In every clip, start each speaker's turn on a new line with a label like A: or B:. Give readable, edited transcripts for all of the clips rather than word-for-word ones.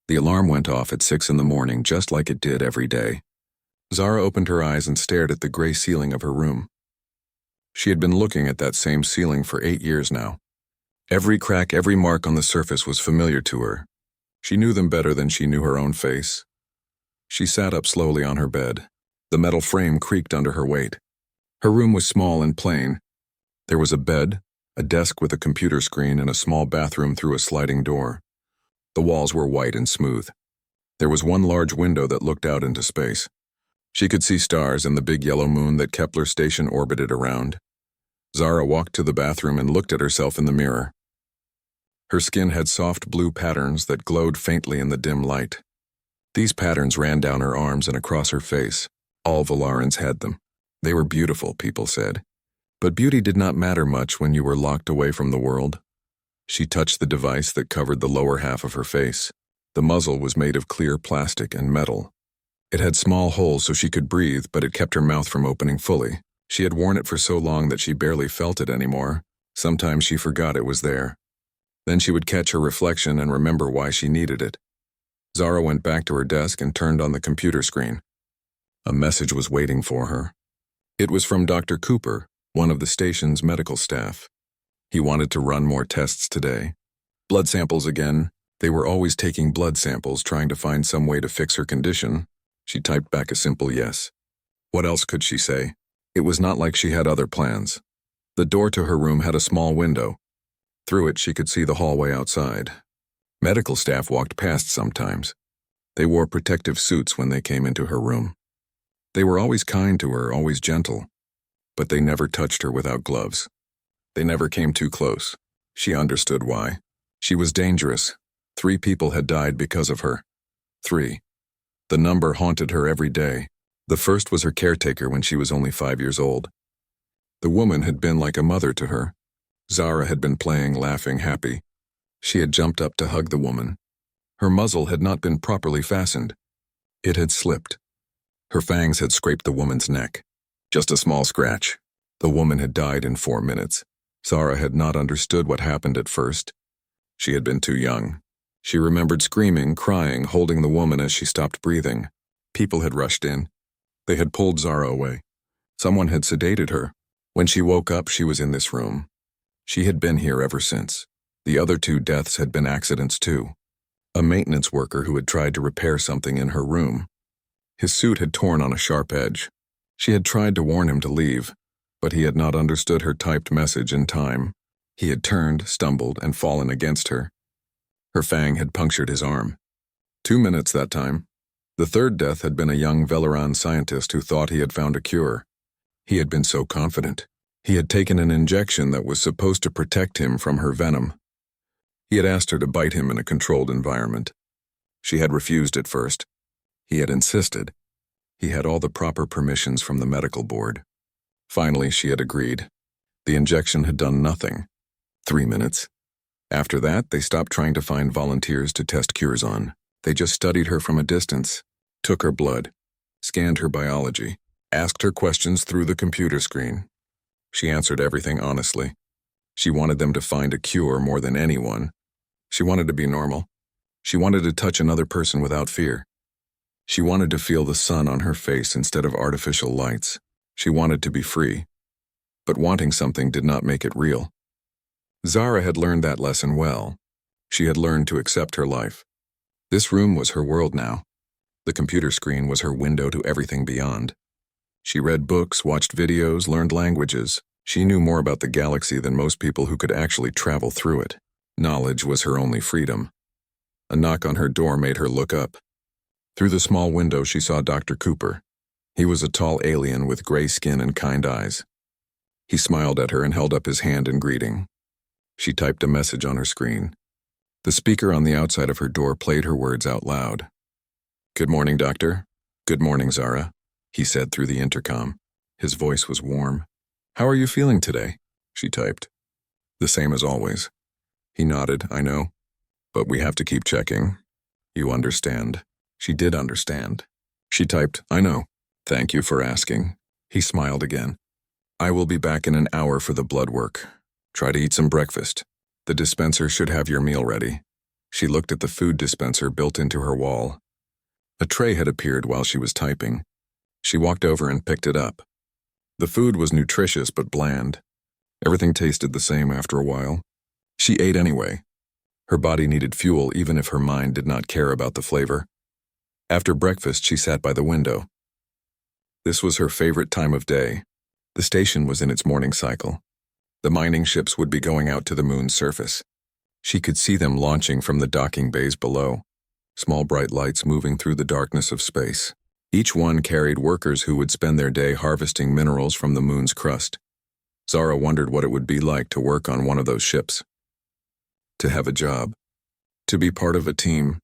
A: The alarm went off at 6 in the morning, just like it did every day. Zara opened her eyes and stared at the gray ceiling of her room. She had been looking at that same ceiling for 8 years now. Every crack, every mark on the surface was familiar to her. She knew them better than she knew her own face. She sat up slowly on her bed. The metal frame creaked under her weight. Her room was small and plain. There was a bed, a desk with a computer screen, and a small bathroom through a sliding door. The walls were white and smooth. There was one large window that looked out into space. She could see stars and the big yellow moon that Kepler station orbited around. Zara walked to the bathroom and looked at herself in the mirror. Her skin had soft blue patterns that glowed faintly in the dim light. These patterns ran down her arms and across her face. All Valarans had them. They were beautiful, people said. But beauty did not matter much when you were locked away from the world. She touched the device that covered the lower half of her face. The muzzle was made of clear plastic and metal. It had small holes so she could breathe, but it kept her mouth from opening fully. She had worn it for so long that she barely felt it anymore. Sometimes she forgot it was there. Then she would catch her reflection and remember why she needed it. Zara went back to her desk and turned on the computer screen. A message was waiting for her. It was from Dr. Cooper, one of the station's medical staff. He wanted to run more tests today. Blood samples again. They were always taking blood samples, trying to find some way to fix her condition. She typed back a simple yes. What else could she say? It was not like she had other plans. The door to her room had a small window. Through it, she could see the hallway outside. Medical staff walked past sometimes. They wore protective suits when they came into her room. They were always kind to her, always gentle. But they never touched her without gloves. They never came too close. She understood why. She was dangerous. 3 people had died because of her. 3. The number haunted her every day. The first was her caretaker when she was only 5 years old. The woman had been like a mother to her. Zara had been playing, laughing, happy. She had jumped up to hug the woman. Her muzzle had not been properly fastened. It had slipped. Her fangs had scraped the woman's neck. Just a small scratch. The woman had died in 4 minutes. Zara had not understood what happened at first. She had been too young. She remembered screaming, crying, holding the woman as she stopped breathing. People had rushed in. They had pulled Zara away. Someone had sedated her. When she woke up, she was in this room. She had been here ever since. The other 2 deaths had been accidents too. A maintenance worker who had tried to repair something in her room. His suit had torn on a sharp edge. She had tried to warn him to leave, but he had not understood her typed message in time. He had turned, stumbled, and fallen against her. Her fang had punctured his arm. 2 minutes that time. The 3rd death had been a young Velaran scientist who thought he had found a cure. He had been so confident. He had taken an injection that was supposed to protect him from her venom. He had asked her to bite him in a controlled environment. She had refused at first. He had insisted. He had all the proper permissions from the medical board. Finally, she had agreed. The injection had done nothing. 3 minutes. After that, they stopped trying to find volunteers to test cures on. They just studied her from a distance, took her blood, scanned her biology, asked her questions through the computer screen. She answered everything honestly. She wanted them to find a cure more than anyone. She wanted to be normal. She wanted to touch another person without fear. She wanted to feel the sun on her face instead of artificial lights. She wanted to be free. But wanting something did not make it real. Zara had learned that lesson well. She had learned to accept her life. This room was her world now. The computer screen was her window to everything beyond. She read books, watched videos, learned languages. She knew more about the galaxy than most people who could actually travel through it. Knowledge was her only freedom. A knock on her door made her look up. Through the small window, she saw Dr. Cooper. He was a tall alien with gray skin and kind eyes. He smiled at her and held up his hand in greeting. She typed a message on her screen. The speaker on the outside of her door played her words out loud. "Good morning, Doctor." "Good morning, Zara," he said through the intercom. His voice was warm. "How are you feeling today?" she typed. "The same as always." He nodded. "I know. But we have to keep checking. You understand." She did understand. She typed, "I know. Thank you for asking." He smiled again. "I will be back in an hour for the blood work. Try to eat some breakfast. The dispenser should have your meal ready." She looked at the food dispenser built into her wall. A tray had appeared while she was typing. She walked over and picked it up. The food was nutritious but bland. Everything tasted the same after a while. She ate anyway. Her body needed fuel even if her mind did not care about the flavor. After breakfast, she sat by the window. This was her favorite time of day. The station was in its morning cycle. The mining ships would be going out to the moon's surface. She could see them launching from the docking bays below, small bright lights moving through the darkness of space. Each one carried workers who would spend their day harvesting minerals from the moon's crust. Zara wondered what it would be like to work on one of those ships. To have a job. To be part of a team.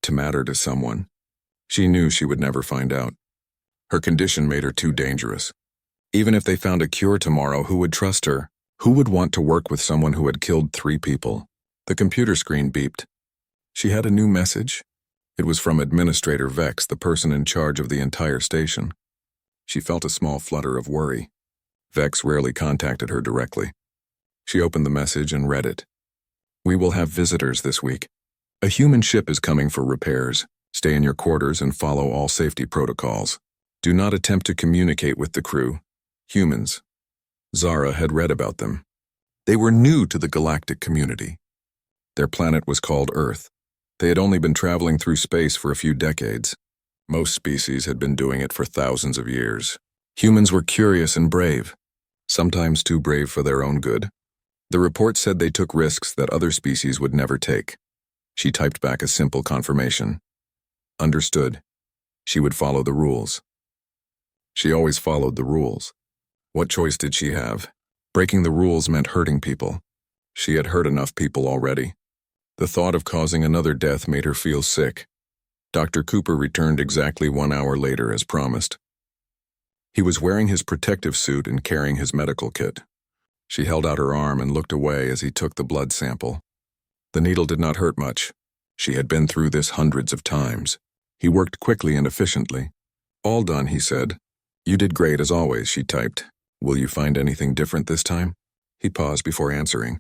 A: To matter to someone. She knew she would never find out. Her condition made her too dangerous. Even if they found a cure tomorrow, who would trust her? Who would want to work with someone who had killed 3 people? The computer screen beeped. She had a new message. It was from Administrator Vex, the person in charge of the entire station. She felt a small flutter of worry. Vex rarely contacted her directly. She opened the message and read it. We will have visitors this week. A human ship is coming for repairs. Stay in your quarters and follow all safety protocols. Do not attempt to communicate with the crew. Humans. Zara had read about them. They were new to the galactic community. Their planet was called Earth. They had only been traveling through space for a few decades. Most species had been doing it for thousands of years. Humans were curious and brave, sometimes too brave for their own good. The report said they took risks that other species would never take. She typed back a simple confirmation. Understood. She would follow the rules. She always followed the rules. What choice did she have? Breaking the rules meant hurting people. She had hurt enough people already. The thought of causing another death made her feel sick. Dr. Cooper returned exactly 1 hour later as promised. He was wearing his protective suit and carrying his medical kit. She held out her arm and looked away as he took the blood sample. The needle did not hurt much. She had been through this hundreds of times. He worked quickly and efficiently. All done, he said. You did great as always, she typed. Will you find anything different this time? He paused before answering.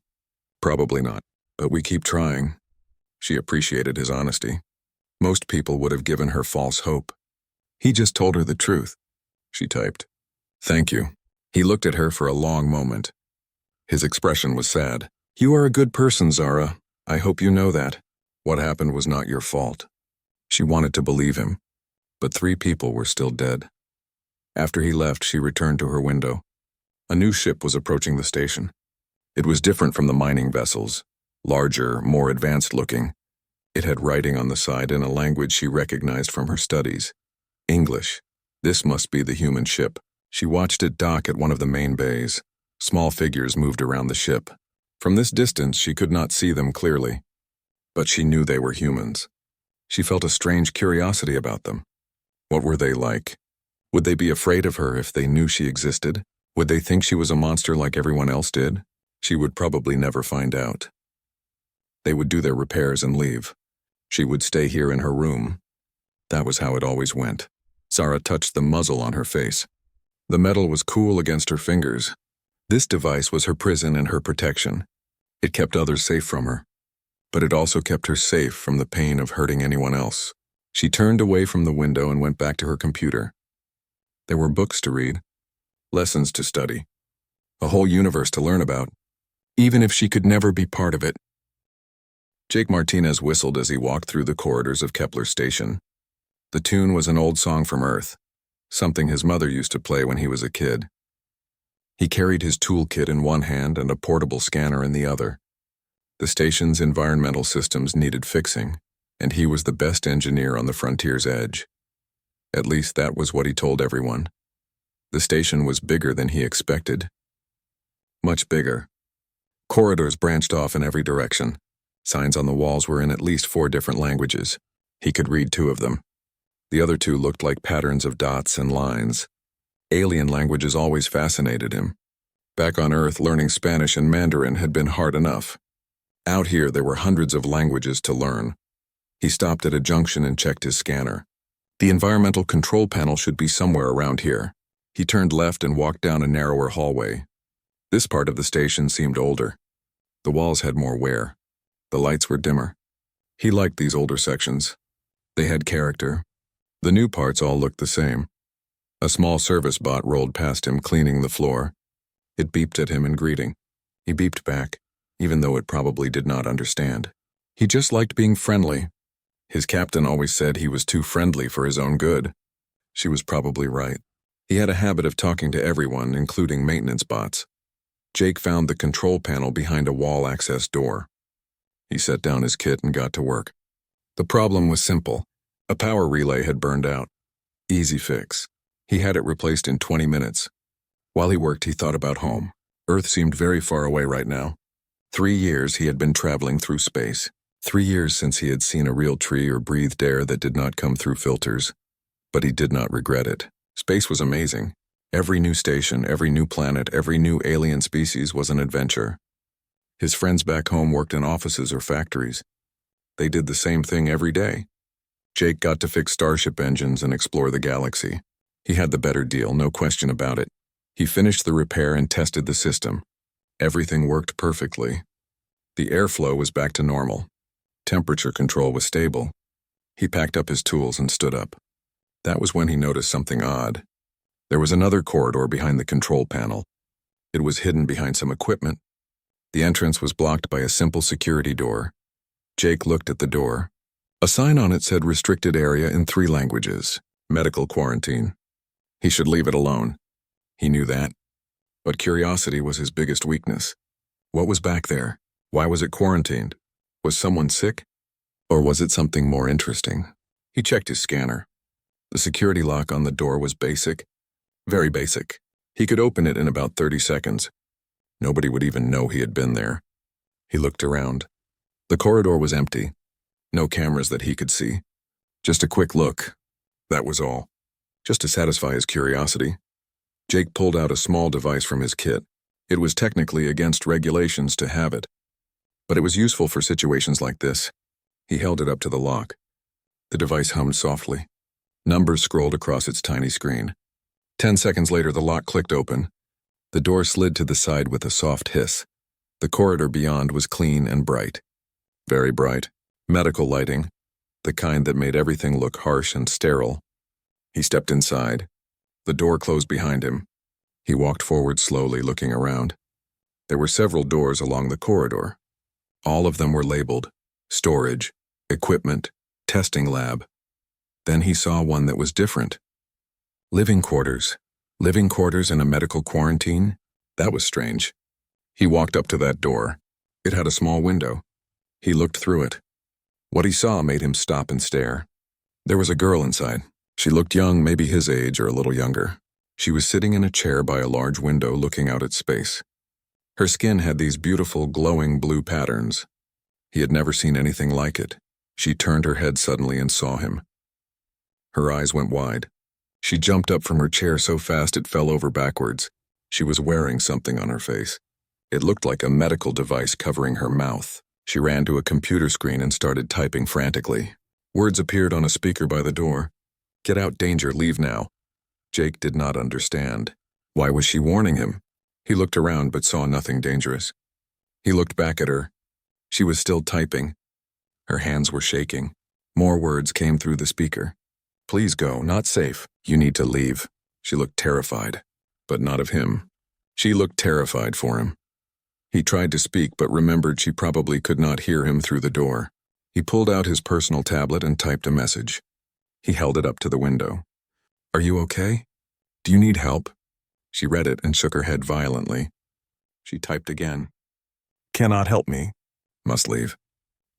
A: Probably not, but we keep trying. She appreciated his honesty. Most people would have given her false hope. He just told her the truth. She typed. Thank you. He looked at her for a long moment. His expression was sad. You are a good person, Zara. I hope you know that. What happened was not your fault. She wanted to believe him, but 3 people were still dead. After he left, she returned to her window. A new ship was approaching the station. It was different from the mining vessels, larger, more advanced looking. It had writing on the side in a language she recognized from her studies. English. This must be the human ship. She watched it dock at one of the main bays. Small figures moved around the ship. From this distance, she could not see them clearly, but she knew they were humans. She felt a strange curiosity about them. What were they like? Would they be afraid of her if they knew she existed? Would they think she was a monster like everyone else did? She would probably never find out. They would do their repairs and leave. She would stay here in her room. That was how it always went. Zara touched the muzzle on her face. The metal was cool against her fingers. This device was her prison and her protection. It kept others safe from her, but it also kept her safe from the pain of hurting anyone else. She turned away from the window and went back to her computer. There were books to read, lessons to study, a whole universe to learn about, even if she could never be part of it. Jake Martinez whistled as he walked through the corridors of Kepler Station. The tune was an old song from Earth, something his mother used to play when he was a kid. He carried his toolkit in one hand and a portable scanner in the other. The station's environmental systems needed fixing, and he was the best engineer on the frontier's edge. At least that was what he told everyone. The station was bigger than he expected. Much bigger. Corridors branched off in every direction. Signs on the walls were in at least 4 different languages. He could read 2 of them. The other 2 looked like patterns of dots and lines. Alien languages always fascinated him. Back on Earth, learning Spanish and Mandarin had been hard enough. Out here, there were hundreds of languages to learn. He stopped at a junction and checked his scanner. The environmental control panel should be somewhere around here. He turned left and walked down a narrower hallway. This part of the station seemed older. The walls had more wear. The lights were dimmer. He liked these older sections. They had character. The new parts all looked the same. A small service bot rolled past him, cleaning the floor. It beeped at him in greeting. He beeped back, even though it probably did not understand. He just liked being friendly. His captain always said he was too friendly for his own good. She was probably right. He had a habit of talking to everyone, including maintenance bots. Jake found the control panel behind a wall access door. He set down his kit and got to work. The problem was simple. A power relay had burned out. Easy fix. He had it replaced in 20 minutes. While he worked, he thought about home. Earth seemed very far away right now. 3 years he had been traveling through space. 3 years since he had seen a real tree or breathed air that did not come through filters. But he did not regret it. Space was amazing. Every new station, every new planet, every new alien species was an adventure. His friends back home worked in offices or factories. They did the same thing every day. Jake got to fix starship engines and explore the galaxy. He had the better deal, no question about it. He finished the repair and tested the system. Everything worked perfectly. The airflow was back to normal. Temperature control was stable. He packed up his tools and stood up. That was when he noticed something odd. There was another corridor behind the control panel. It was hidden behind some equipment. The entrance was blocked by a simple security door. Jake looked at the door. A sign on it said restricted area in 3 languages, medical quarantine. He should leave it alone. He knew that. But curiosity was his biggest weakness. What was back there? Why was it quarantined? Was someone sick? Or was it something more interesting? He checked his scanner. The security lock on the door was basic. Very basic. He could open it in about 30 seconds. Nobody would even know he had been there. He looked around. The corridor was empty. No cameras that he could see. Just a quick look. That was all. Just to satisfy his curiosity. Jake pulled out a small device from his kit. It was technically against regulations to have it. But it was useful for situations like this. He held it up to the lock. The device hummed softly. Numbers scrolled across its tiny screen. 10 seconds later, the lock clicked open. The door slid to the side with a soft hiss. The corridor beyond was clean and bright. Very bright. Medical lighting. The kind that made everything look harsh and sterile. He stepped inside. The door closed behind him. He walked forward slowly, looking around. There were several doors along the corridor. All of them were labeled storage, equipment, testing lab. Then he saw one that was different. Living quarters. Living quarters in a medical quarantine? That was strange. He walked up to that door. It had a small window. He looked through it. What he saw made him stop and stare. There was a girl inside. She looked young, maybe his age or a little younger. She was sitting in a chair by a large window looking out at space. Her skin had these beautiful, glowing blue patterns. He had never seen anything like it. She turned her head suddenly and saw him. Her eyes went wide. She jumped up from her chair so fast it fell over backwards. She was wearing something on her face. It looked like a medical device covering her mouth. She ran to a computer screen and started typing frantically. Words appeared on a speaker by the door. "Get out, danger, leave now." Jake did not understand. Why was she warning him? He looked around but saw nothing dangerous. He looked back at her. She was still typing. Her hands were shaking. More words came through the speaker. "Please go, not safe. You need to leave." She looked terrified, but not of him. She looked terrified for him. He tried to speak but remembered she probably could not hear him through the door. He pulled out his personal tablet and typed a message. He held it up to the window. "Are you okay? Do you need help?" She read it and shook her head violently. She typed again. "Cannot help me. Must leave."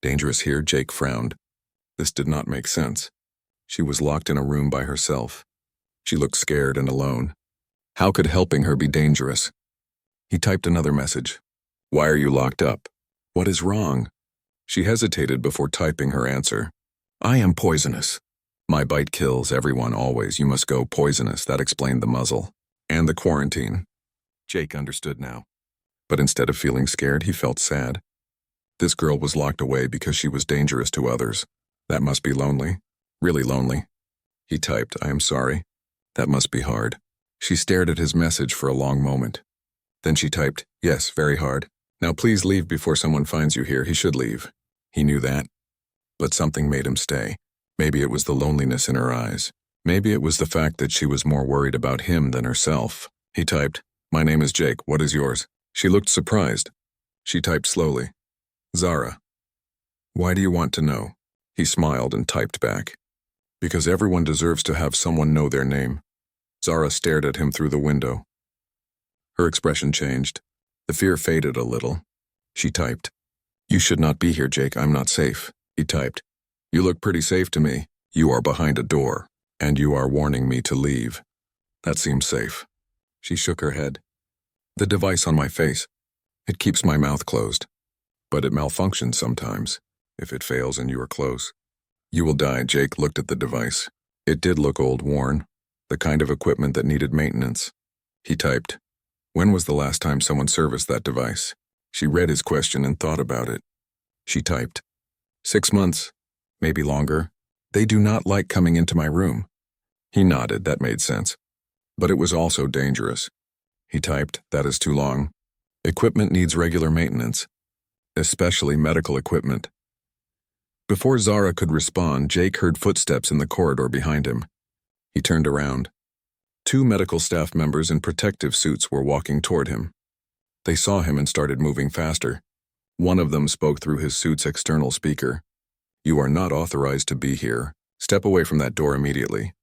A: Dangerous here, Jake frowned. This did not make sense. She was locked in a room by herself. She looked scared and alone. How could helping her be dangerous? He typed another message. "Why are you locked up? What is wrong?" She hesitated before typing her answer. "I am poisonous. My bite kills everyone always. You must go poisonous." That explained the muzzle. And the quarantine. Jake understood now. But instead of feeling scared, he felt sad. This girl was locked away because she was dangerous to others. That must be lonely. Really lonely. He typed, "I am sorry." That must be hard. She stared at his message for a long moment. Then she typed, "Yes, very hard. Now please leave before someone finds you here." He should leave. He knew that. But something made him stay. Maybe it was the loneliness in her eyes. Maybe it was the fact that she was more worried about him than herself. He typed, "My name is Jake, what is yours?" She looked surprised. She typed slowly, "Zara." "Why do you want to know?" He smiled and typed back, "Because everyone deserves to have someone know their name." Zara stared at him through the window. Her expression changed. The fear faded a little. She typed, "You should not be here, Jake, I'm not safe." He typed, "You look pretty safe to me. You are behind a door, and you are warning me to leave. That seems safe." She shook her head. "The device on my face. It keeps my mouth closed. But it malfunctions sometimes. If it fails and you are close, you will die." Jake looked at the device. It did look old, worn, the kind of equipment that needed maintenance. He typed, "When was the last time someone serviced that device?" She read his question and thought about it. She typed, 6 months, maybe longer. They do not like coming into my room." He nodded, that made sense. But it was also dangerous. He typed, "That is too long. Equipment needs regular maintenance, especially medical equipment." Before Zara could respond, Jake heard footsteps in the corridor behind him. He turned around. 2 medical staff members in protective suits were walking toward him. They saw him and started moving faster. One of them spoke through his suit's external speaker. "You are not authorized to be here. Step away from that door immediately."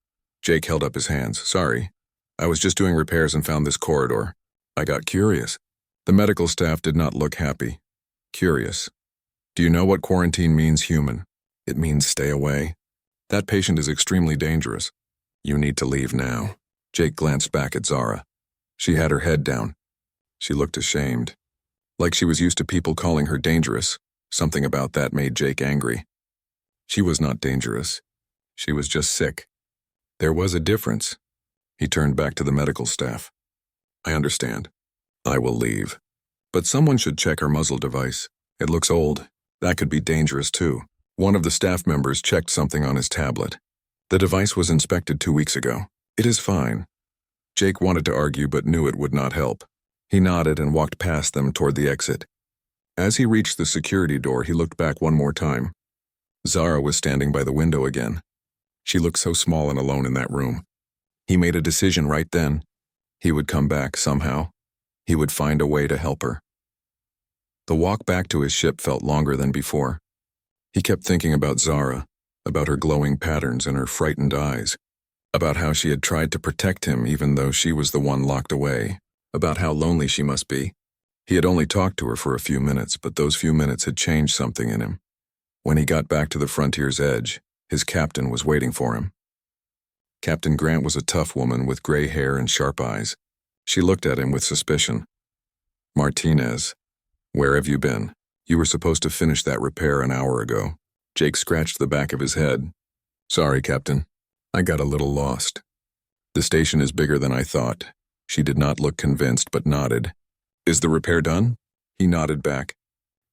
A: Jake held up his hands. "Sorry. I was just doing repairs and found this corridor. I got curious." The medical staff did not look happy. "Curious. Do you know what quarantine means, human? It means stay away. That patient is extremely dangerous. You need to leave now." Jake glanced back at Zara. She had her head down. She looked ashamed, like she was used to people calling her dangerous. Something about that made Jake angry. She was not dangerous. She was just sick. There was a difference. He turned back to the medical staff. "I understand. I will leave. But someone should check her muzzle device. It looks old. That could be dangerous too." One of the staff members checked something on his tablet. "The device was inspected 2 weeks ago. It is fine." Jake wanted to argue but knew it would not help. He nodded and walked past them toward the exit. As he reached the security door, he looked back one more time. Zara was standing by the window again. She looked so small and alone in that room. He made a decision right then. He would come back somehow. He would find a way to help her. The walk back to his ship felt longer than before. He kept thinking about Zara, about her glowing patterns and her frightened eyes, about how she had tried to protect him even though she was the one locked away, about how lonely she must be. He had only talked to her for a few minutes, but those few minutes had changed something in him. When he got back to the frontier's edge, his captain was waiting for him. Captain Grant was a tough woman with gray hair and sharp eyes. She looked at him with suspicion. "Martinez, where have you been? You were supposed to finish that repair an hour ago." Jake scratched the back of his head. "Sorry, Captain. I got a little lost. The station is bigger than I thought." She did not look convinced, but nodded. "Is the repair done?" He nodded back.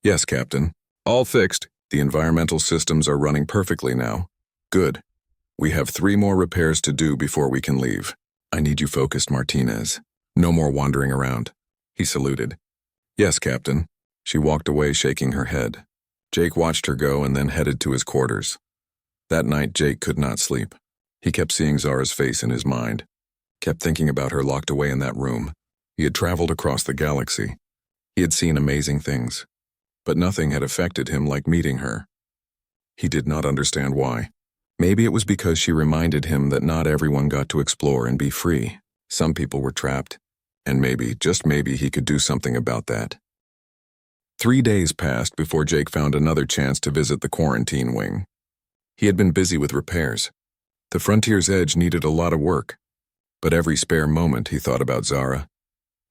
A: "Yes, Captain. All fixed. The environmental systems are running perfectly now." "Good. We have 3 more repairs to do before we can leave. I need you focused, Martinez. No more wandering around." He saluted. "Yes, Captain." She walked away, shaking her head. Jake watched her go and then headed to his quarters. That night, Jake could not sleep. He kept seeing Zara's face in his mind, kept thinking about her locked away in that room. He had traveled across the galaxy. He had seen amazing things, but nothing had affected him like meeting her. He did not understand why. Maybe it was because she reminded him that not everyone got to explore and be free. Some people were trapped, and maybe, just maybe, he could do something about that. 3 days passed before Jake found another chance to visit the quarantine wing. He had been busy with repairs. The frontier's edge needed a lot of work, but every spare moment he thought about Zara.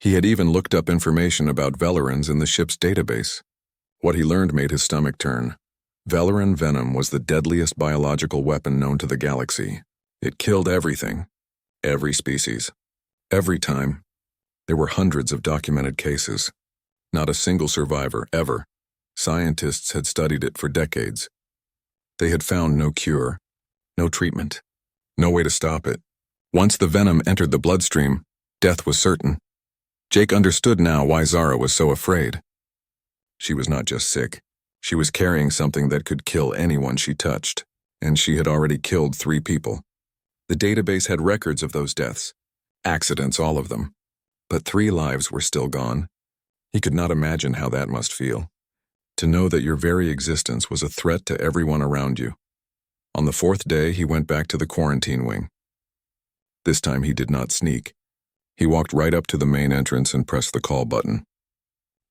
A: He had even looked up information about Velerans in the ship's database. What he learned made his stomach turn. Veleran venom was the deadliest biological weapon known to the galaxy. It killed everything, every species, every time. There were hundreds of documented cases. Not a single survivor, ever. Scientists had studied it for decades. They had found no cure, no treatment, no way to stop it. Once the venom entered the bloodstream, death was certain. Jake understood now why Zara was so afraid. She was not just sick. She was carrying something that could kill anyone she touched, and she had already killed 3 people. The database had records of those deaths. Accidents, all of them. But 3 lives were still gone. He could not imagine how that must feel. To know that your very existence was a threat to everyone around you. On the 4th day, he went back to the quarantine wing. This time he did not sneak. He walked right up to the main entrance and pressed the call button.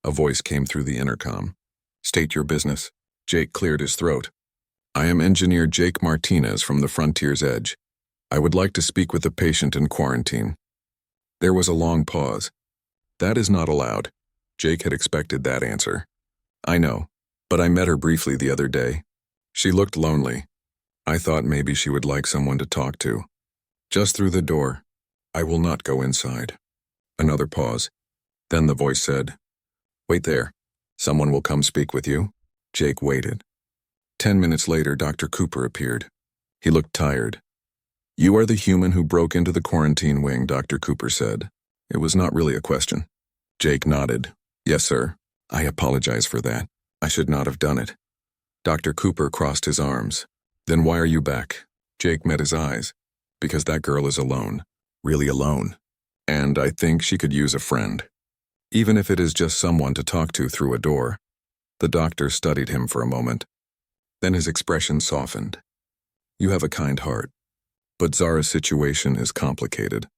A: A voice came through the intercom. "State your business." Jake cleared his throat. "I am Engineer Jake Martinez from the Frontier's Edge. I would like to speak with a patient in quarantine." There was a long pause. "That is not allowed." Jake had expected that answer. "I know, but I met her briefly the other day. She looked lonely. I thought maybe she would like someone to talk to. Just through the door. I will not go inside." Another pause. Then the voice said, "Wait there. Someone will come speak with you." Jake waited. 10 minutes later, Dr. Cooper appeared. He looked tired. "You are the human who broke into the quarantine wing," Dr. Cooper said. It was not really a question. Jake nodded. "Yes, sir. I apologize for that. I should not have done it." Dr. Cooper crossed his arms. "Then why are you back?" Jake met his eyes. "Because that girl is alone. Really alone. And I think she could use a friend. Even if it is just someone to talk to through a door." The doctor studied him for a moment. Then his expression softened. "You have a kind heart. But Zara's situation is complicated.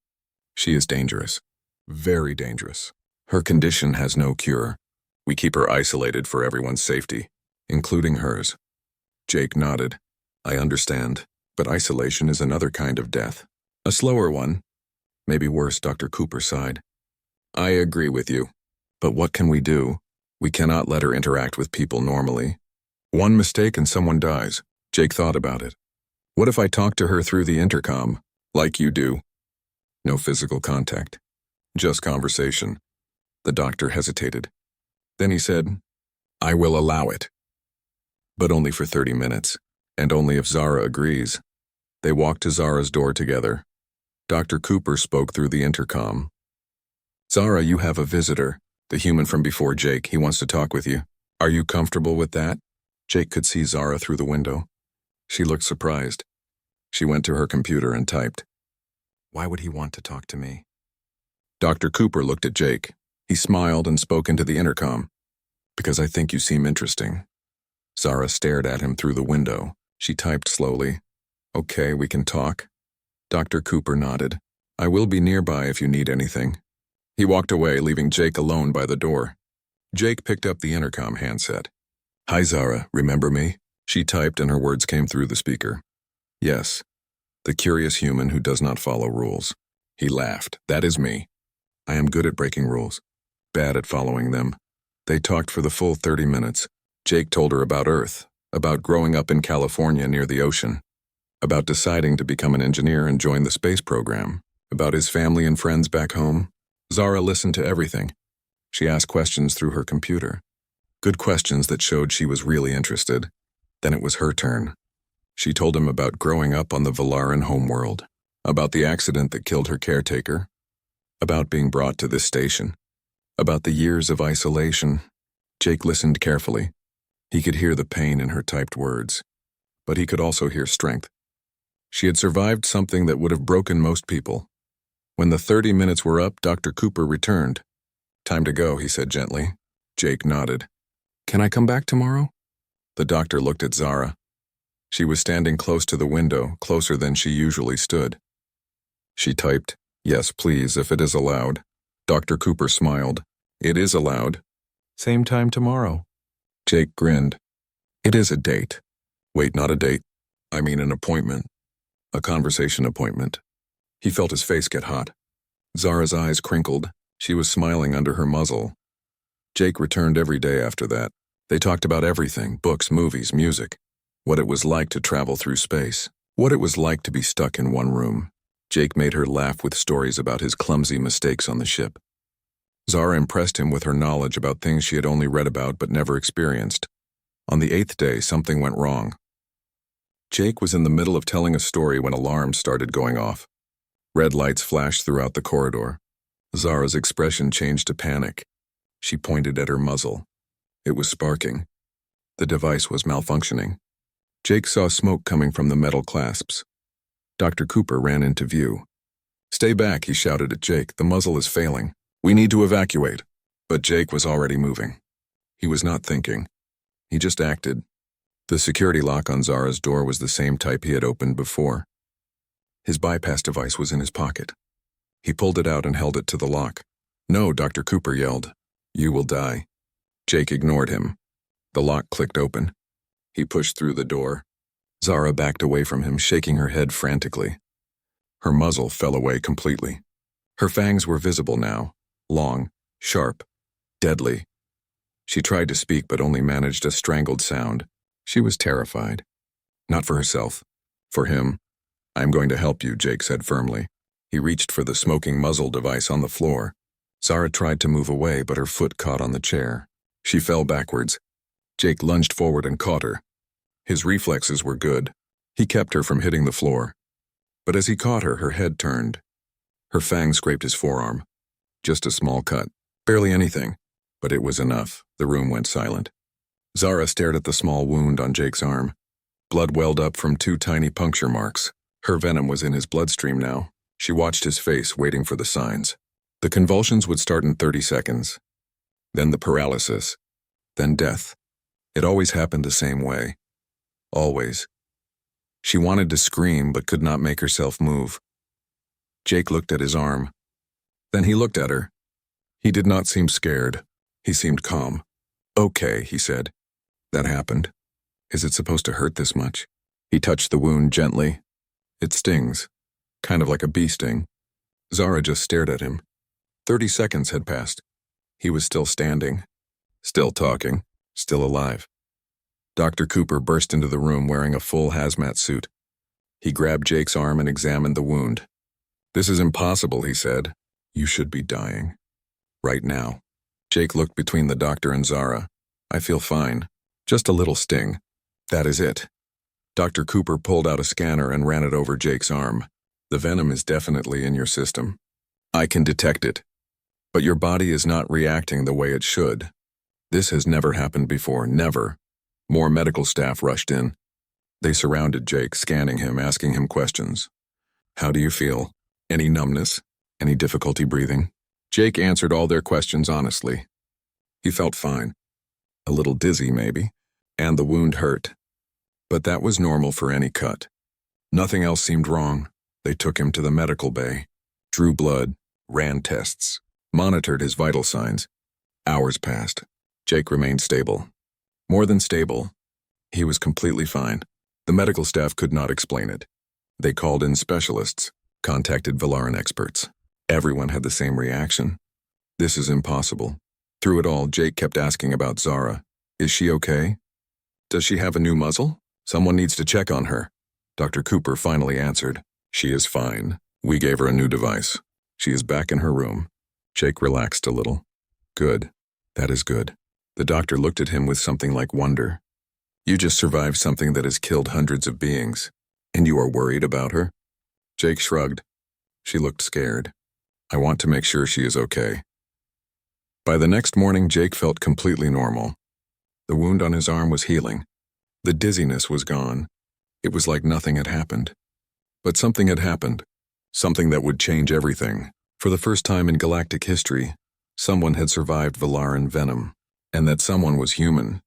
A: She is dangerous. Very dangerous. Her condition has no cure. We keep her isolated for everyone's safety, including hers." Jake nodded. "I understand, but isolation is another kind of death. A slower one. Maybe worse," Dr. Cooper sighed. "I agree with you. But what can we do? We cannot let her interact with people normally. One mistake and someone dies." Jake thought about it. "What if I talk to her through the intercom, like you do?" No physical contact. Just conversation. The doctor hesitated. Then he said, "I will allow it. But only for 30 minutes, and only if Zara agrees." They walked to Zara's door together. Dr. Cooper spoke through the intercom. "Zara, you have a visitor, the human from before Jake. He wants to talk with you. Are you comfortable with that?" Jake could see Zara through the window. She looked surprised. She went to her computer and typed, "Why would he want to talk to me?" Dr. Cooper looked at Jake. He smiled and spoke into the intercom. "Because I think you seem interesting." Zara stared at him through the window. She typed slowly, "Okay, we can talk." Dr. Cooper nodded. "I will be nearby if you need anything." He walked away, leaving Jake alone by the door. Jake picked up the intercom handset. "Hi, Zara, remember me?" She typed and her words came through the speaker. "Yes, the curious human who does not follow rules." He laughed. "That is me. I am good at breaking rules, bad at following them." They talked for the full 30 minutes. Jake told her about Earth, about growing up in California near the ocean, about deciding to become an engineer and join the space program, about his family and friends back home. Zara listened to everything. She asked questions through her computer. Good questions that showed she was really interested. Then it was her turn. She told him about growing up on the Valaran homeworld, about the accident that killed her caretaker, about being brought to this station, about the years of isolation. Jake listened carefully. He could hear the pain in her typed words, but he could also hear strength. She had survived something that would have broken most people. When the 30 minutes were up, Dr. Cooper returned. "Time to go," he said gently. Jake nodded. "Can I come back tomorrow?" The doctor looked at Zara. She was standing close to the window, closer than she usually stood. She typed, "Yes, please, if it is allowed." Dr. Cooper smiled. "It is allowed. Same time tomorrow." Jake grinned. "It is a date." "Wait, not a date. I mean an appointment. A conversation appointment." He felt his face get hot. Zara's eyes crinkled. She was smiling under her muzzle. Jake returned every day after that. They talked about everything, books, movies, music, what it was like to travel through space, what it was like to be stuck in one room. Jake made her laugh with stories about his clumsy mistakes on the ship. Zara impressed him with her knowledge about things she had only read about but never experienced. On the 8th day, something went wrong. Jake was in the middle of telling a story when alarms started going off. Red lights flashed throughout the corridor. Zara's expression changed to panic. She pointed at her muzzle. It was sparking. The device was malfunctioning. Jake saw smoke coming from the metal clasps. Dr. Cooper ran into view. "Stay back," he shouted at Jake. "The muzzle is failing. We need to evacuate." But Jake was already moving. He was not thinking. He just acted. The security lock on Zara's door was the same type he had opened before. His bypass device was in his pocket. He pulled it out and held it to the lock. "No," Dr. Cooper yelled. "You will die." Jake ignored him. The lock clicked open. He pushed through the door. Zara backed away from him, shaking her head frantically. Her muzzle fell away completely. Her fangs were visible now, long, sharp, deadly. She tried to speak but only managed a strangled sound. She was terrified. Not for herself. For him. "I'm going to help you," Jake said firmly. He reached for the smoking muzzle device on the floor. Zara tried to move away, but her foot caught on the chair. She fell backwards. Jake lunged forward and caught her. His reflexes were good. He kept her from hitting the floor. But as he caught her, her head turned. Her fang scraped his forearm. Just a small cut. Barely anything. But it was enough. The room went silent. Zara stared at the small wound on Jake's arm. Blood welled up from 2 tiny puncture marks. Her venom was in his bloodstream now. She watched his face, waiting for the signs. The convulsions would start in 30 seconds. Then the paralysis. Then death. It always happened the same way. Always. She wanted to scream but could not make herself move. Jake looked at his arm. Then he looked at her. He did not seem scared. He seemed calm. "Okay," he said. "That happened. Is it supposed to hurt this much?" He touched the wound gently. "It stings. Kind of like a bee sting." Zara just stared at him. 30 seconds had passed. He was still standing. Still talking. Still alive. Dr. Cooper burst into the room wearing a full hazmat suit. He grabbed Jake's arm and examined the wound. "This is impossible," he said. "You should be dying. Right now." Jake looked between the doctor and Zara. "I feel fine. Just a little sting. That is it." Dr. Cooper pulled out a scanner and ran it over Jake's arm. "The venom is definitely in your system. I can detect it. But your body is not reacting the way it should. This has never happened before, never." More medical staff rushed in. They surrounded Jake, scanning him, asking him questions. "How do you feel? Any numbness? Any difficulty breathing?" Jake answered all their questions honestly. He felt fine. A little dizzy, maybe. And the wound hurt. But that was normal for any cut. Nothing else seemed wrong. They took him to the medical bay, drew blood, ran tests, monitored his vital signs. Hours passed. Jake remained stable. More than stable. He was completely fine. The medical staff could not explain it. They called in specialists, contacted Valaran experts. Everyone had the same reaction. "This is impossible." Through it all, Jake kept asking about Zara. "Is she okay? Does she have a new muzzle? Someone needs to check on her." Dr. Cooper finally answered. "She is fine. We gave her a new device. She is back in her room." Jake relaxed a little. "Good. That is good." The doctor looked at him with something like wonder. "You just survived something that has killed hundreds of beings, and you are worried about her?" Jake shrugged. She looked scared. "I want to make sure she is okay." By the next morning, Jake felt completely normal. The wound on his arm was healing. The dizziness was gone. It was like nothing had happened. But something had happened. Something that would change everything. For the first time in galactic history, someone had survived Valaran venom. And that someone was human.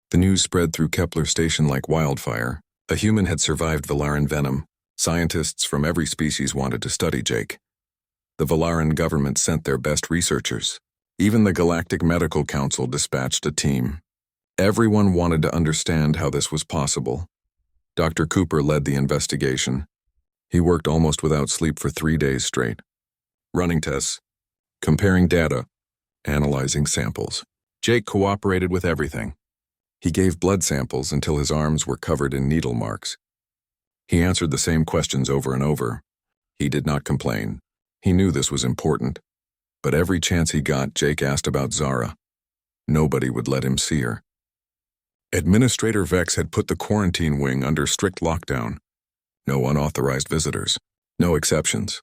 A: The news spread through Kepler Station like wildfire. A human had survived Valaran venom. Scientists from every species wanted to study Jake. The Valaran government sent their best researchers. Even the Galactic Medical Council dispatched a team. Everyone wanted to understand how this was possible. Dr. Cooper led the investigation. He worked almost without sleep for 3 days straight. Running tests, comparing data, analyzing samples. Jake cooperated with everything. He gave blood samples until his arms were covered in needle marks. He answered the same questions over and over. He did not complain. He knew this was important. But every chance he got, Jake asked about Zara. Nobody would let him see her. Administrator Vex had put the quarantine wing under strict lockdown. No unauthorized visitors. No exceptions.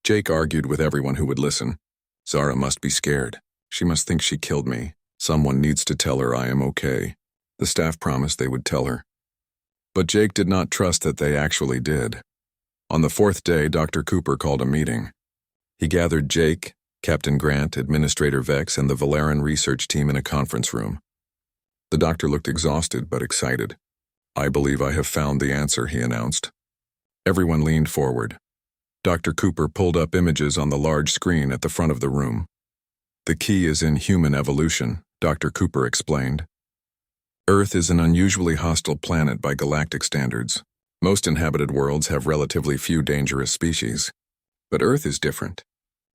A: Jake argued with everyone who would listen. Zara must be scared. She must think she killed me. Someone needs to tell her I am okay. The staff promised they would tell her. But Jake did not trust that they actually did. On the fourth day, Dr. Cooper called a meeting. He gathered Jake, Captain Grant, Administrator Vex, and the Valeran research team in a conference room. The doctor looked exhausted but excited. "I believe I have found the answer," he announced. Everyone leaned forward. Dr. Cooper pulled up images on the large screen at the front of the room. "The key is in human evolution," Dr. Cooper explained. Earth is an unusually hostile planet by galactic standards. Most inhabited worlds have relatively few dangerous species. But Earth is different.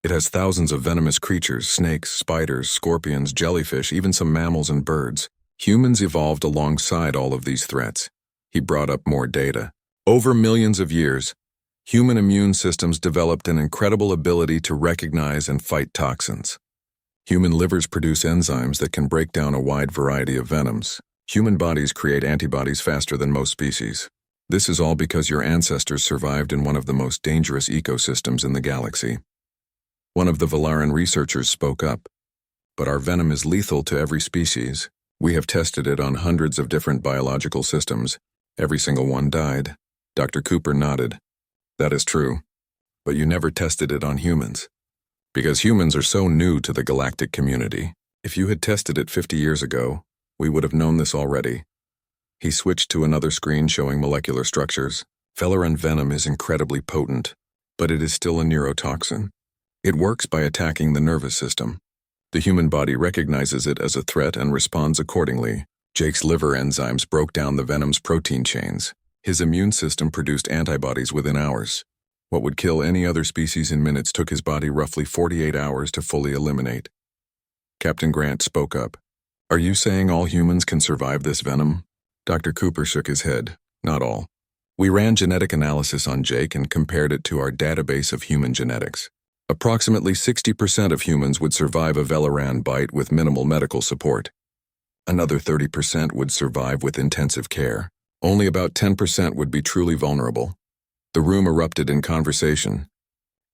A: It has thousands of venomous creatures, snakes, spiders, scorpions, jellyfish, even some mammals and birds. Humans evolved alongside all of these threats. He brought up more data. Over millions of years, human immune systems developed an incredible ability to recognize and fight toxins. Human livers produce enzymes that can break down a wide variety of venoms. Human bodies create antibodies faster than most species. This is all because your ancestors survived in one of the most dangerous ecosystems in the galaxy. One of the Valeran researchers spoke up. "But our venom is lethal to every species. We have tested it on hundreds of different biological systems. Every single one died." Dr. Cooper nodded. "That is true. But you never tested it on humans. Because humans are so new to the galactic community. If you had tested it 50 years ago, we would have known this already." He switched to another screen showing molecular structures. Valeran venom is incredibly potent, but it is still a neurotoxin. It works by attacking the nervous system. The human body recognizes it as a threat and responds accordingly. Jake's liver enzymes broke down the venom's protein chains. His immune system produced antibodies within hours. What would kill any other species in minutes took his body roughly 48 hours to fully eliminate. Captain Grant spoke up. "Are you saying all humans can survive this venom?" Dr. Cooper shook his head. "Not all. We ran genetic analysis on Jake and compared it to our database of human genetics. Approximately 60% of humans would survive a Valeran bite with minimal medical support. Another 30% would survive with intensive care. Only about 10% would be truly vulnerable." The room erupted in conversation.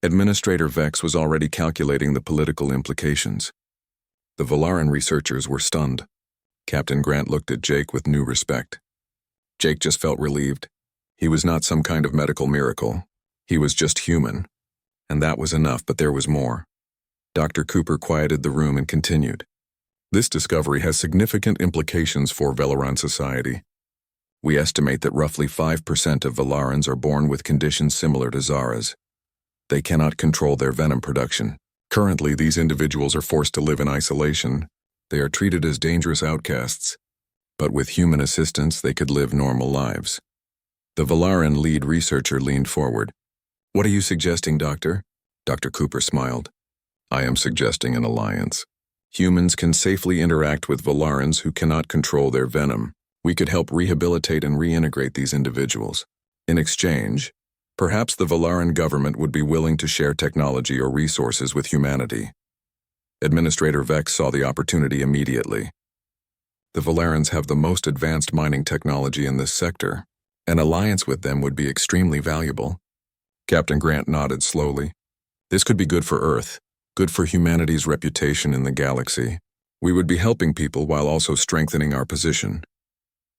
A: Administrator Vex was already calculating the political implications. The Valeran researchers were stunned. Captain Grant looked at Jake with new respect. Jake just felt relieved. He was not some kind of medical miracle. He was just human. And that was enough, but there was more. Dr. Cooper quieted the room and continued. "This discovery has significant implications for Valeran society. We estimate that roughly 5% of Valarans are born with conditions similar to Zara's. They cannot control their venom production. Currently, these individuals are forced to live in isolation. They are treated as dangerous outcasts. But with human assistance, they could live normal lives." The Valeran lead researcher leaned forward. "What are you suggesting, Doctor?" Dr. Cooper smiled. "I am suggesting an alliance. Humans can safely interact with Valarans who cannot control their venom. We could help rehabilitate and reintegrate these individuals. In exchange, perhaps the Valeran government would be willing to share technology or resources with humanity." Administrator Vex saw the opportunity immediately. The Valarans have the most advanced mining technology in this sector. An alliance with them would be extremely valuable. Captain Grant nodded slowly. "This could be good for Earth, good for humanity's reputation in the galaxy. We would be helping people while also strengthening our position."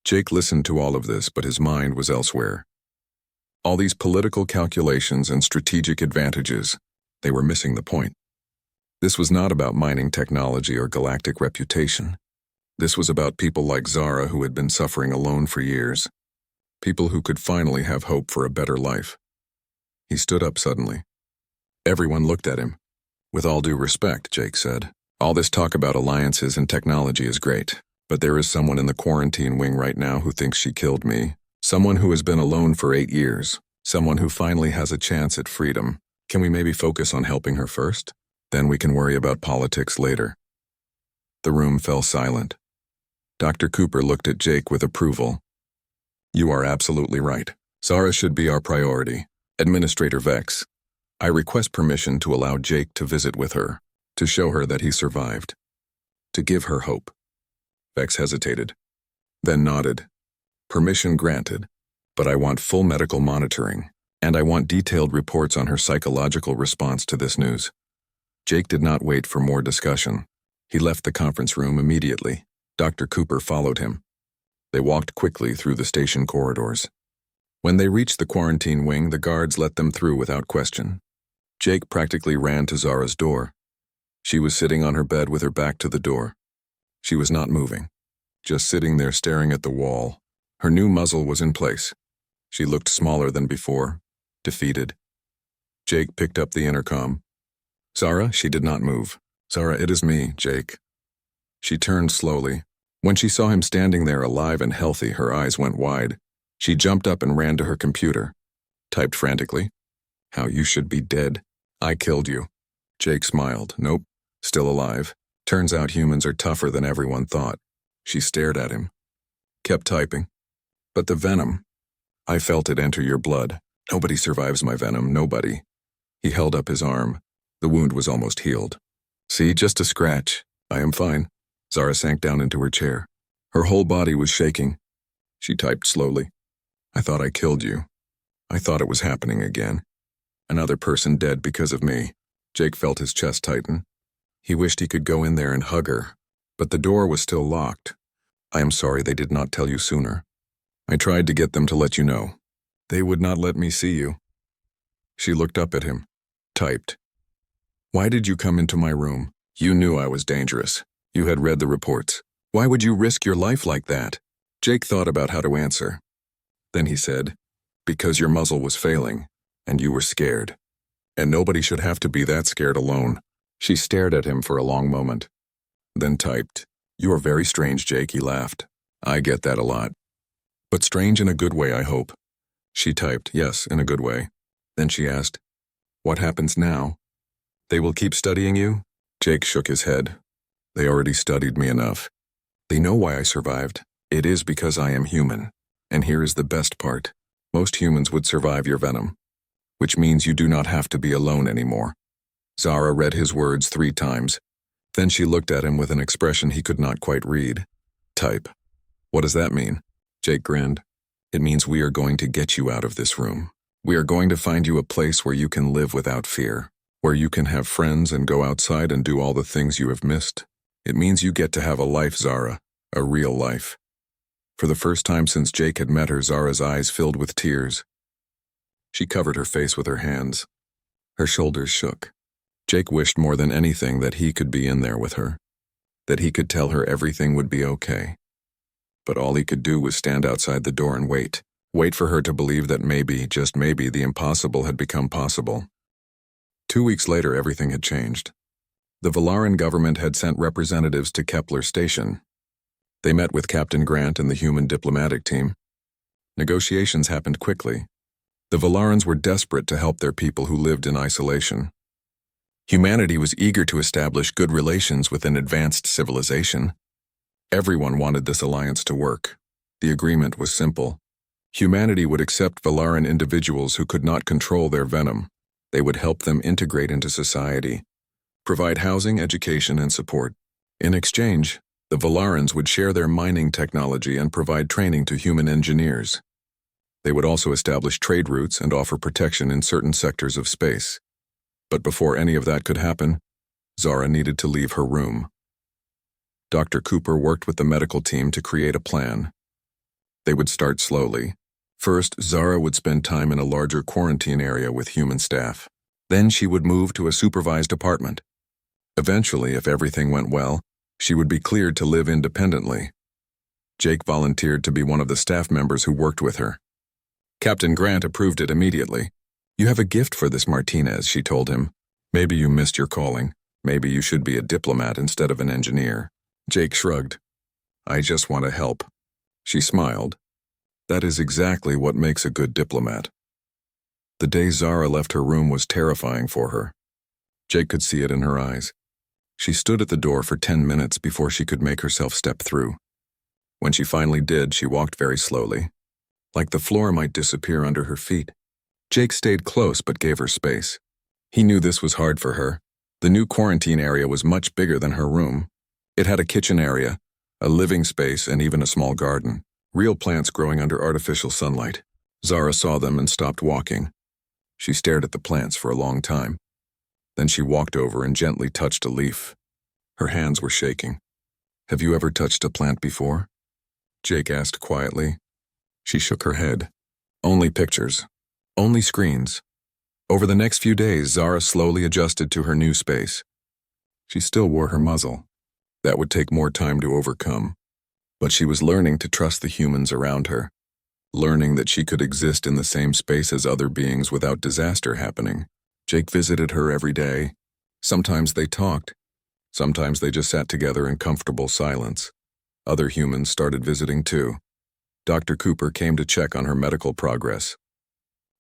A: Jake listened to all of this, but his mind was elsewhere. All these political calculations and strategic advantages, they were missing the point. This was not about mining technology or galactic reputation. This was about people like Zara who had been suffering alone for years. People who could finally have hope for a better life. He stood up suddenly. Everyone looked at him. "With all due respect," Jake said, "all this talk about alliances and technology is great, but there is someone in the quarantine wing right now who thinks she killed me. Someone who has been alone for 8 years. Someone who finally has a chance at freedom. Can we maybe focus on helping her first? Then we can worry about politics later." The room fell silent. Dr. Cooper looked at Jake with approval. "You are absolutely right. Zara should be our priority. Administrator Vex, I request permission to allow Jake to visit with her, to show her that he survived, to give her hope." Vex hesitated, then nodded. "Permission granted, but I want full medical monitoring, and I want detailed reports on her psychological response to this news." Jake did not wait for more discussion. He left the conference room immediately. Dr. Cooper followed him. They walked quickly through the station corridors. When they reached the quarantine wing, the guards let them through without question. Jake practically ran to Zara's door. She was sitting on her bed with her back to the door. She was not moving, just sitting there staring at the wall. Her new muzzle was in place. She looked smaller than before, defeated. Jake picked up the intercom. "Zara?" She did not move. "Zara, it is me, Jake." She turned slowly. When she saw him standing there alive and healthy, her eyes went wide. She jumped up and ran to her computer. Typed frantically, "How you should be dead. I killed you." Jake smiled. "Nope, still alive. Turns out humans are tougher than everyone thought." She stared at him. Kept typing. "But the venom. I felt it enter your blood. Nobody survives my venom, nobody." He held up his arm. The wound was almost healed. "See, just a scratch. I am fine." Zara sank down into her chair. Her whole body was shaking. She typed slowly. "I thought I killed you. I thought it was happening again. Another person dead because of me." Jake felt his chest tighten. He wished he could go in there and hug her, but the door was still locked. "I am sorry they did not tell you sooner. I tried to get them to let you know. They would not let me see you." She looked up at him. Typed. "Why did you come into my room? You knew I was dangerous. You had read the reports. Why would you risk your life like that?" Jake thought about how to answer. Then he said, "Because your muzzle was failing, and you were scared. And nobody should have to be that scared alone." She stared at him for a long moment. Then typed, "You are very strange, Jake." He laughed. "I get that a lot. But strange in a good way, I hope." She typed, "Yes, in a good way." Then she asked, "What happens now? They will keep studying you?" Jake shook his head. "They already studied me enough. They know why I survived. It is because I am human. And here is the best part. Most humans would survive your venom, which means you do not have to be alone anymore." Zara read his words 3 times. Then she looked at him with an expression he could not quite read. Type. "What does that mean?" Jake grinned. "It means we are going to get you out of this room. We are going to find you a place where you can live without fear, where you can have friends and go outside and do all the things you have missed. It means you get to have a life, Zara, a real life." For the first time since Jake had met her, Zara's eyes filled with tears. She covered her face with her hands. Her shoulders shook. Jake wished more than anything that he could be in there with her, that he could tell her everything would be okay. But all he could do was stand outside the door and wait for her to believe that maybe, just maybe, the impossible had become possible. 2 weeks later, everything had changed. The Valaran government had sent representatives to Kepler Station. They met with Captain Grant and the human diplomatic team. Negotiations happened quickly. The Valarans were desperate to help their people who lived in isolation. Humanity was eager to establish good relations with an advanced civilization. Everyone wanted this alliance to work. The agreement was simple. Humanity would accept Valaran individuals who could not control their venom. They would help them integrate into society, provide housing, education, and support. In exchange, the Valarans would share their mining technology and provide training to human engineers. They would also establish trade routes and offer protection in certain sectors of space. But before any of that could happen, Zara needed to leave her room. Dr. Cooper worked with the medical team to create a plan. They would start slowly. First, Zara would spend time in a larger quarantine area with human staff. Then she would move to a supervised apartment. Eventually, if everything went well, she would be cleared to live independently. Jake volunteered to be one of the staff members who worked with her. Captain Grant approved it immediately. "You have a gift for this, Martinez," she told him. "Maybe you missed your calling. Maybe you should be a diplomat instead of an engineer." Jake shrugged. "I just want to help." She smiled. "That is exactly what makes a good diplomat." The day Zara left her room was terrifying for her. Jake could see it in her eyes. She stood at the door for 10 minutes before she could make herself step through. When she finally did, she walked very slowly, like the floor might disappear under her feet. Jake stayed close but gave her space. He knew this was hard for her. The new quarantine area was much bigger than her room. It had a kitchen area, a living space, and even a small garden. Real plants growing under artificial sunlight. Zara saw them and stopped walking. She stared at the plants for a long time. Then she walked over and gently touched a leaf. Her hands were shaking. "Have you ever touched a plant before?" Jake asked quietly. She shook her head. Only pictures. Only screens. Over the next few days, Zara slowly adjusted to her new space. She still wore her muzzle. That would take more time to overcome. But she was learning to trust the humans around her, learning that she could exist in the same space as other beings without disaster happening. Jake visited her every day. Sometimes they talked. Sometimes they just sat together in comfortable silence. Other humans started visiting too. Dr. Cooper came to check on her medical progress.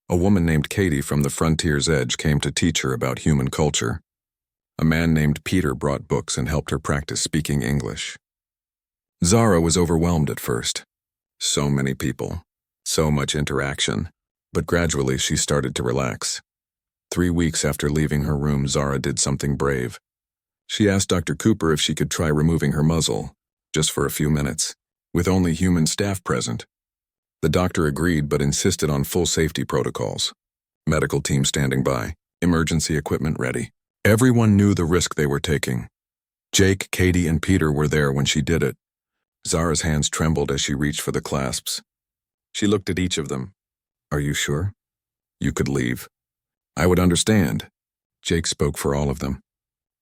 A: A woman named Katie from the frontier's edge came to teach her about human culture. A man named Peter brought books and helped her practice speaking English. Zara was overwhelmed at first. So many people, so much interaction, but gradually she started to relax. 3 weeks after leaving her room, Zara did something brave. She asked Dr. Cooper if she could try removing her muzzle, just for a few minutes, with only human staff present. The doctor agreed but insisted on full safety protocols. Medical team standing by, emergency equipment ready. Everyone knew the risk they were taking. Jake, Katie, and Peter were there when she did it. Zara's hands trembled as she reached for the clasps. She looked at each of them. Are you sure? You could leave. I would understand. Jake spoke for all of them.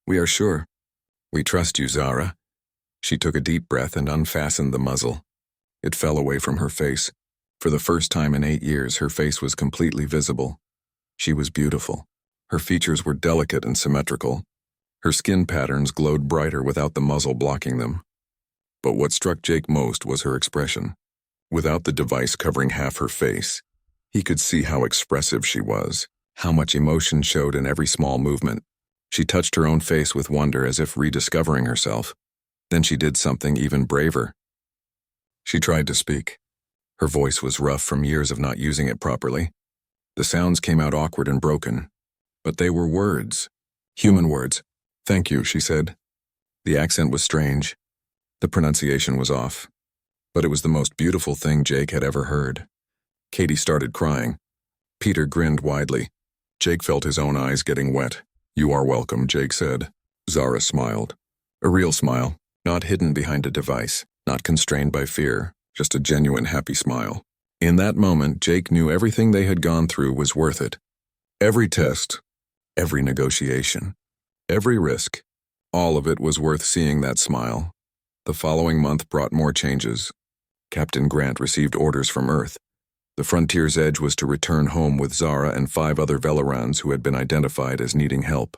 A: We are sure. We trust you, Zara. She took a deep breath and unfastened the muzzle. It fell away from her face. For the first time in 8 years, her face was completely visible. She was beautiful. Her features were delicate and symmetrical. Her skin patterns glowed brighter without the muzzle blocking them. But what struck Jake most was her expression. Without the device covering half her face, he could see how expressive she was, how much emotion showed in every small movement. She touched her own face with wonder as if rediscovering herself. Then she did something even braver. She tried to speak. Her voice was rough from years of not using it properly. The sounds came out awkward and broken. But they were words. Human words. Thank you, she said. The accent was strange. The pronunciation was off. But it was the most beautiful thing Jake had ever heard. Katie started crying. Peter grinned widely. Jake felt his own eyes getting wet. You are welcome, Jake said. Zara smiled. A real smile, not hidden behind a device, not constrained by fear, just a genuine happy smile. In that moment, Jake knew everything they had gone through was worth it. Every test, every negotiation, every risk, all of it was worth seeing that smile. The following month brought more changes. Captain Grant received orders from Earth. The frontier's edge was to return home with Zara and 5 other Velerans who had been identified as needing help.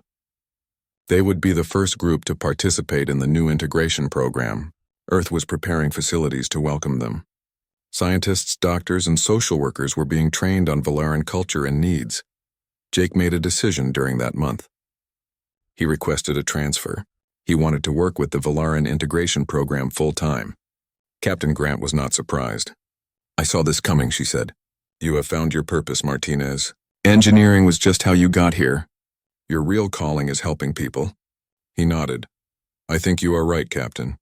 A: They would be the first group to participate in the new integration program. Earth was preparing facilities to welcome them. Scientists, doctors, and social workers were being trained on Velaran culture and needs. Jake made a decision during that month. He requested a transfer. He wanted to work with the Velaran integration program full-time. Captain Grant was not surprised. I saw this coming, she said. You have found your purpose, Martinez. Engineering was just how you got here. Your real calling is helping people. He nodded. I think you are right, Captain.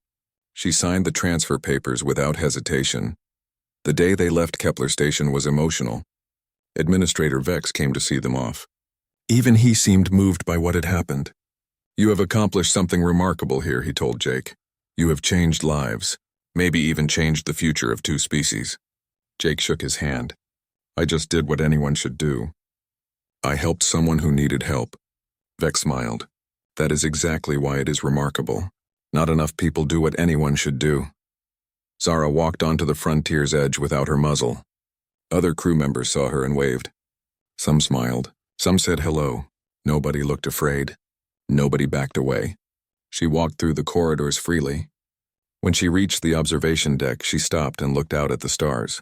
A: She signed the transfer papers without hesitation. The day they left Kepler Station was emotional. Administrator Vex came to see them off. Even he seemed moved by what had happened. You have accomplished something remarkable here, he told Jake. You have changed lives, maybe even changed the future of 2 species. Jake shook his hand. I just did what anyone should do. I helped someone who needed help. Vex smiled. That is exactly why it is remarkable. Not enough people do what anyone should do. Zara walked onto the frontier's edge without her muzzle. Other crew members saw her and waved. Some smiled. Some said hello. Nobody looked afraid. Nobody backed away. She walked through the corridors freely. When she reached the observation deck, she stopped and looked out at the stars.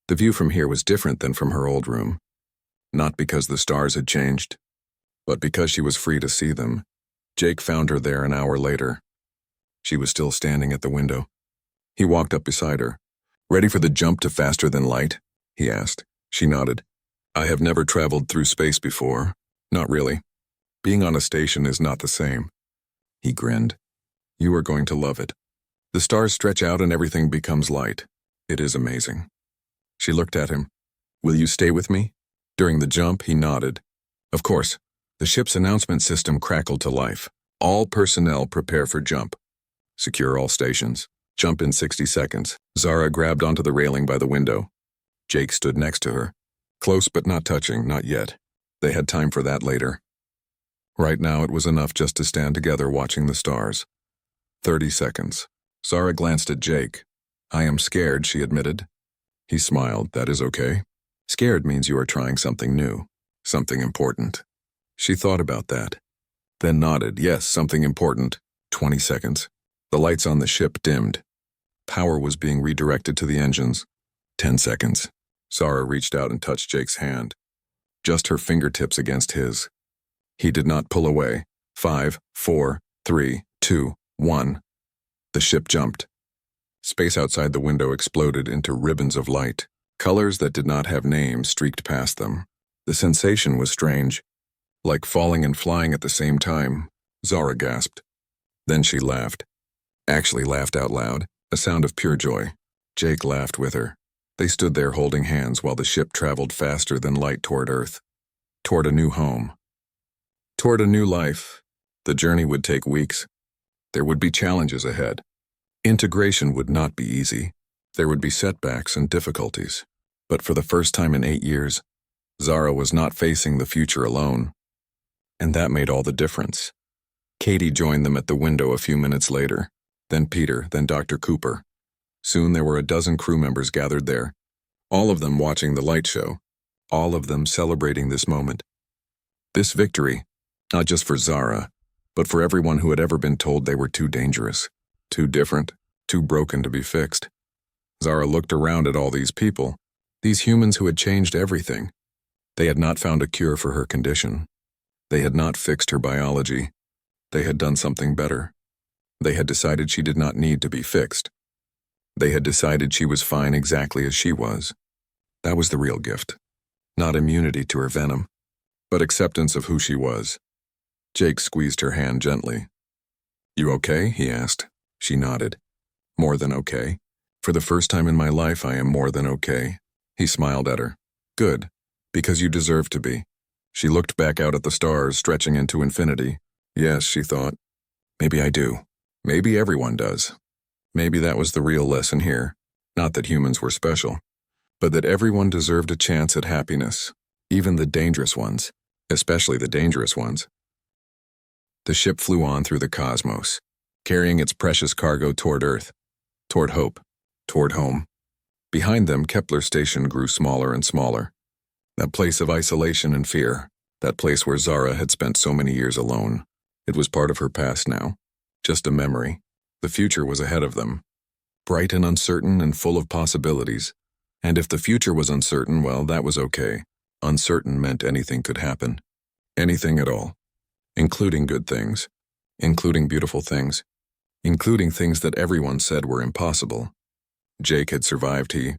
A: The view from here was different than from her old room. Not because the stars had changed, but because she was free to see them. Jake found her there an hour later. She was still standing at the window. He walked up beside her. Ready for the jump to faster than light? He asked. She nodded. I have never traveled through space before. Not really. Being on a station is not the same. He grinned. You are going to love it. The stars stretch out and everything becomes light. It is amazing. She looked at him. Will you stay with me? During the jump, he nodded. Of course. The ship's announcement system crackled to life. All personnel prepare for jump. Secure all stations. Jump in 60 seconds. Zara grabbed onto the railing by the window. Jake stood next to her. Close but not touching, not yet. They had time for that later. Right now it was enough just to stand together watching the stars. 30 seconds. Zara glanced at Jake. "I am scared," she admitted. He smiled. "That is okay. Scared means you are trying something new, something important." She thought about that, then nodded. "Yes, something important." 20 seconds. The lights on the ship dimmed. Power was being redirected to the engines. 10 seconds. Zara reached out and touched Jake's hand, just her fingertips against his. He did not pull away. 5, 4, 3, 2, 1. The ship jumped. Space outside the window exploded into ribbons of light. Colors that did not have names streaked past them. The sensation was strange, like falling and flying at the same time. Zara gasped. Then she laughed. Actually laughed out loud, a sound of pure joy. Jake laughed with her. They stood there holding hands while the ship traveled faster than light toward Earth, toward a new home, toward a new life. The journey would take weeks. There would be challenges ahead. Integration would not be easy. There would be setbacks and difficulties. But for the first time in 8 years, Zara was not facing the future alone. And that made all the difference. Katie joined them at the window a few minutes later, then Peter, then Dr. Cooper. Soon there were a dozen crew members gathered there, all of them watching the light show, all of them celebrating this moment. This victory, not just for Zara, but for everyone who had ever been told they were too dangerous, too different, too broken to be fixed. Zara looked around at all these people, these humans who had changed everything. They had not found a cure for her condition. They had not fixed her biology. They had done something better. They had decided she did not need to be fixed. They had decided she was fine exactly as she was. That was the real gift. Not immunity to her venom, but acceptance of who she was. Jake squeezed her hand gently. "You okay?" he asked. She nodded. "More than okay. For the first time in my life, I am more than okay." He smiled at her. "Good, because you deserve to be." She looked back out at the stars stretching into infinity. Yes, she thought. Maybe I do. Maybe everyone does. Maybe that was the real lesson here. Not that humans were special, but that everyone deserved a chance at happiness, even the dangerous ones, especially the dangerous ones. The ship flew on through the cosmos, carrying its precious cargo toward Earth, toward hope, toward home. Behind them, Kepler Station grew smaller and smaller. That place of isolation and fear, that place where Zara had spent so many years alone. It was part of her past now, just a memory. The future was ahead of them, bright and uncertain and full of possibilities. And if the future was uncertain, well, that was okay. Uncertain meant anything could happen. Anything at all. Including good things. Including beautiful things. Including things that everyone said were impossible. Jake had survived. He